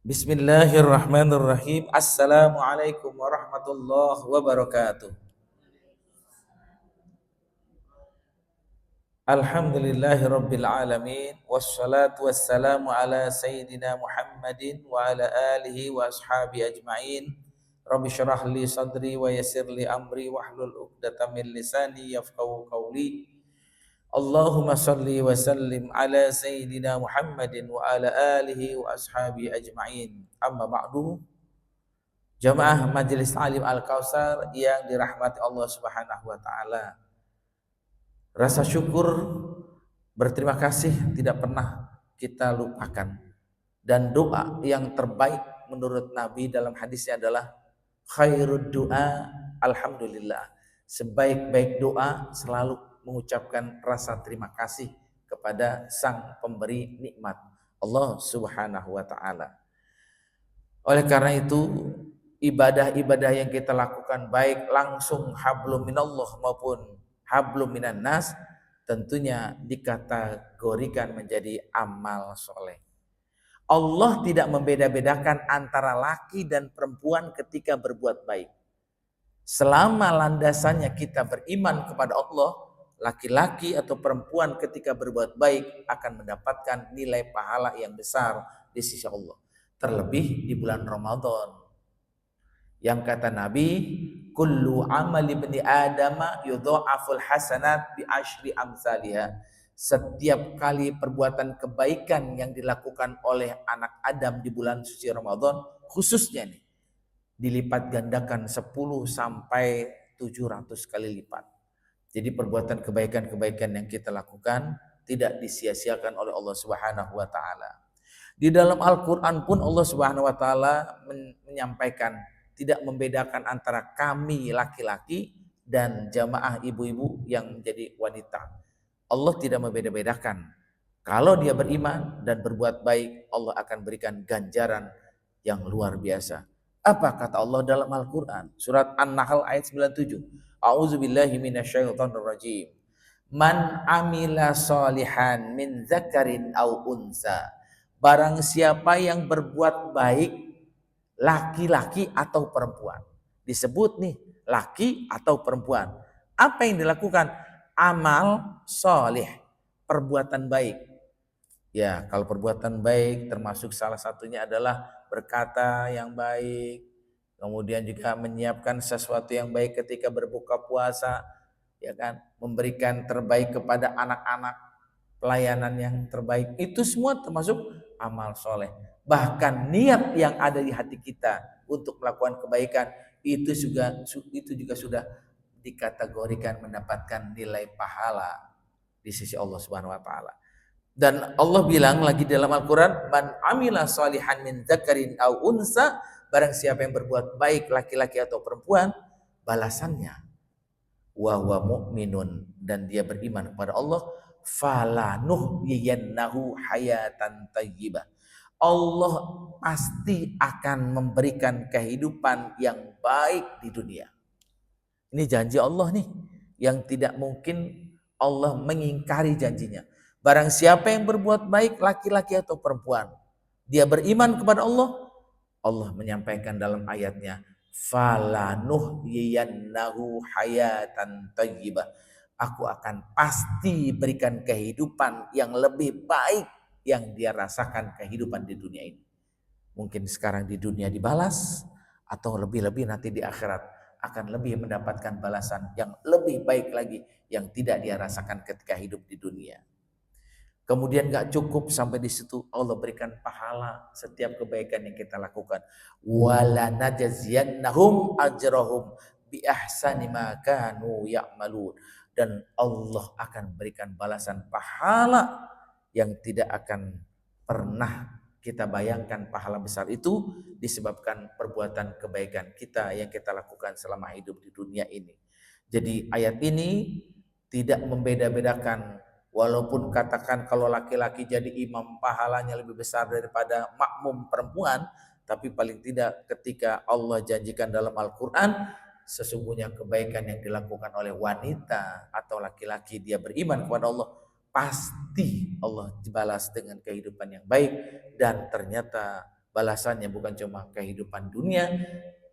Bismillahirrahmanirrahim. Assalamualaikum warahmatullahi wabarakatuh. Alhamdulillahi rabbil alamin. Wassalatu wassalamu ala sayyidina Muhammadin wa ala alihi wa ashabi ajma'in. Rabbi syrah li sadri wa yassir li amri wahlul 'uqdatam min lisani yafqahu qawli. Allahumma salli wa sallim ala sayyidina Muhammadin wa ala alihi wa ashabi ajma'in. Amma ba'du. Jamaah Majelis Alim Al-Kautsar yang dirahmati Allah Subhanahu wa taala. Rasa syukur, berterima kasih tidak pernah kita lupakan. Dan doa yang terbaik menurut Nabi dalam hadisnya adalah khairud du'a alhamdulillah. Sebaik-baik doa selalu mengucapkan rasa terima kasih kepada Sang Pemberi nikmat, Allah Subhanahu wa taala. Oleh karena itu, ibadah-ibadah yang kita lakukan baik langsung hablum minallah maupun hablum minan nas tentunya dikategorikan menjadi amal soleh. Allah tidak membeda-bedakan antara laki dan perempuan ketika berbuat baik. Selama landasannya kita beriman kepada Allah, laki-laki atau perempuan ketika berbuat baik akan mendapatkan nilai pahala yang besar di sisi Allah. Terlebih di bulan Ramadan. Yang kata Nabi, kullu amali ibni adama yudha'aful hasanat bi asyri amsalihha. Setiap kali perbuatan kebaikan yang dilakukan oleh anak Adam di bulan suci Ramadan, khususnya nih, dilipat gandakan 10 sampai 700 kali lipat. Jadi perbuatan kebaikan-kebaikan yang kita lakukan tidak disia-siakan oleh Allah Subhanahu wa taala. Di dalam Al-Qur'an pun Allah Subhanahu wa taala menyampaikan tidak membedakan antara kami laki-laki dan jamaah ibu-ibu yang menjadi wanita. Allah tidak membeda-bedakan. Kalau dia beriman dan berbuat baik, Allah akan berikan ganjaran yang luar biasa. Apa kata Allah dalam Al-Quran? Surat An-Nahl ayat 97. A'udzubillahi minasyaitonirrajim. Man amila solihan min zakarin au unsa. Barang siapa yang berbuat baik, laki-laki atau perempuan. Disebut nih, laki atau perempuan. Apa yang dilakukan? Amal soleh, perbuatan baik. Ya, kalau perbuatan baik termasuk salah satunya adalah berkata yang baik, kemudian juga menyiapkan sesuatu yang baik ketika berbuka puasa, ya kan, memberikan terbaik kepada anak-anak, pelayanan yang terbaik, itu semua termasuk amal soleh. Bahkan niat yang ada di hati kita untuk melakukan kebaikan itu juga sudah dikategorikan mendapatkan nilai pahala di sisi Allah Subhanahu wa taala. Dan Allah bilang lagi dalam Al-Quran, man amila salihan min dzakarin au unsa, barang siapa yang berbuat baik laki-laki atau perempuan, balasannya wa huwa mu'minun, dan dia beriman kepada Allah, falanuhyiyannahu hayatan thayyibah. Allah pasti akan memberikan kehidupan yang baik di dunia. Ini janji Allah nih, yang tidak mungkin Allah mengingkari janjinya. Barang siapa yang berbuat baik laki-laki atau perempuan, dia beriman kepada Allah, Allah menyampaikan dalam ayatnya, falanuhyiyannahu hayatan thayyibah. Aku akan pasti berikan kehidupan yang lebih baik yang dia rasakan kehidupan di dunia ini. Mungkin sekarang di dunia dibalas, atau lebih-lebih nanti di akhirat akan lebih mendapatkan balasan yang lebih baik lagi yang tidak dia rasakan ketika hidup di dunia. Kemudian gak cukup sampai di situ, Allah berikan pahala setiap kebaikan yang kita lakukan. Wala najziyannahum ajrahum bi ahsani ma kanu ya'malun. Dan Allah akan berikan balasan pahala yang tidak akan pernah kita bayangkan. Pahala besar itu disebabkan perbuatan kebaikan kita yang kita lakukan selama hidup di dunia ini. Jadi ayat ini tidak membeda-bedakan. Walaupun katakan kalau laki-laki jadi imam pahalanya lebih besar daripada makmum perempuan, tapi paling tidak ketika Allah janjikan dalam Al-Quran, sesungguhnya kebaikan yang dilakukan oleh wanita atau laki-laki dia beriman kepada Allah, pasti Allah dibalas dengan kehidupan yang baik. Dan ternyata balasannya bukan cuma kehidupan dunia,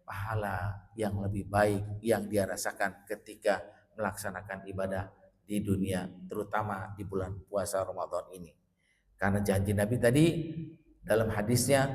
pahala yang lebih baik yang dia rasakan ketika melaksanakan ibadah di dunia, terutama di bulan puasa Ramadan ini. Karena janji Nabi tadi dalam hadisnya,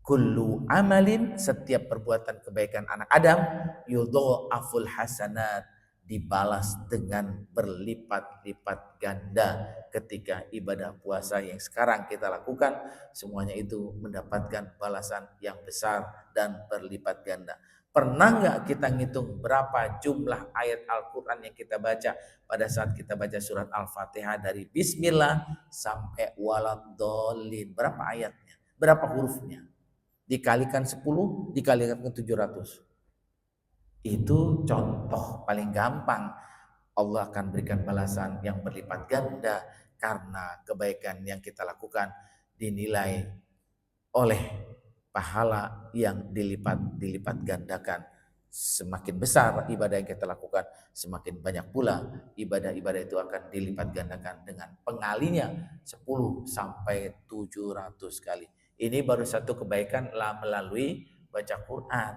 kullu amalin, setiap perbuatan kebaikan anak Adam, yudha'aful hasanat, dibalas dengan berlipat-lipat ganda. Ketika ibadah puasa yang sekarang kita lakukan, semuanya itu mendapatkan balasan yang besar dan berlipat ganda. Pernah nggak kita ngitung berapa jumlah ayat Al-Quran yang kita baca pada saat kita baca surat Al-Fatihah dari Bismillah sampai Waladhdallin? Berapa ayatnya? Berapa hurufnya? Dikalikan 10, dikalikan ke 700. Itu contoh paling gampang. Allah akan berikan balasan yang berlipat ganda karena kebaikan yang kita lakukan dinilai oleh pahala yang dilipat gandakan. Semakin besar ibadah yang kita lakukan, semakin banyak pula ibadah-ibadah itu akan dilipat gandakan dengan pengalinya 10 sampai 700 kali. Ini baru satu kebaikan melalui baca Quran.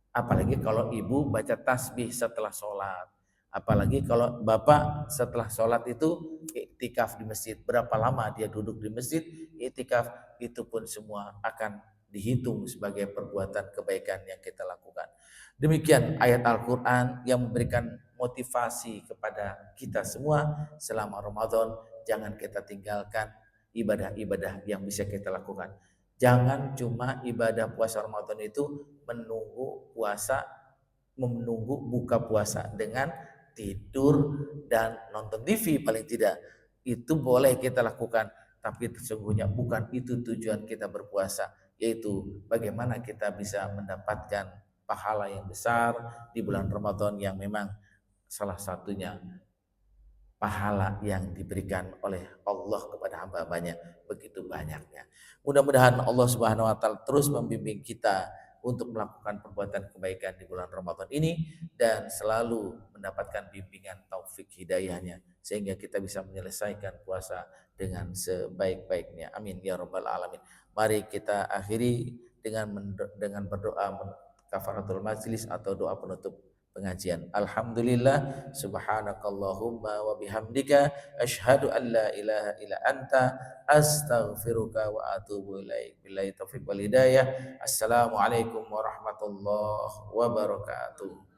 Apalagi kalau ibu baca tasbih setelah sholat. Apalagi kalau bapak setelah sholat itu iktikaf di masjid. Berapa lama dia duduk di masjid, iktikaf, itu pun semua akan dihitung sebagai perbuatan kebaikan yang kita lakukan. Demikian ayat Al-Quran yang memberikan motivasi kepada kita semua selama Ramadan. Jangan kita tinggalkan ibadah-ibadah yang bisa kita lakukan. Jangan cuma ibadah puasa Ramadan itu menunggu buka puasa dengan tidur dan nonton TV paling tidak. Itu boleh kita lakukan, tapi sesungguhnya bukan itu tujuan kita berpuasa, yaitu bagaimana kita bisa mendapatkan pahala yang besar di bulan Ramadan yang memang salah satunya pahala yang diberikan oleh Allah kepada hamba-hambanya begitu banyaknya. Mudah-mudahan Allah Subhanahu wa taala terus membimbing kita untuk melakukan perbuatan kebaikan di bulan Ramadan ini dan selalu mendapatkan bimbingan taufik hidayahnya sehingga kita bisa menyelesaikan puasa dengan sebaik-baiknya. Amin ya rabbal alamin. Mari kita akhiri dengan berdoa kafaratul majlis atau doa penutup pengajian. Alhamdulillah, subhanakallahumma wa bihamdika asyhadu an la ilaha illa anta astaghfiruka wa atubu ilaik. Billahi taufiq wal hidayah. Assalamualaikum warahmatullahi wabarakatuh.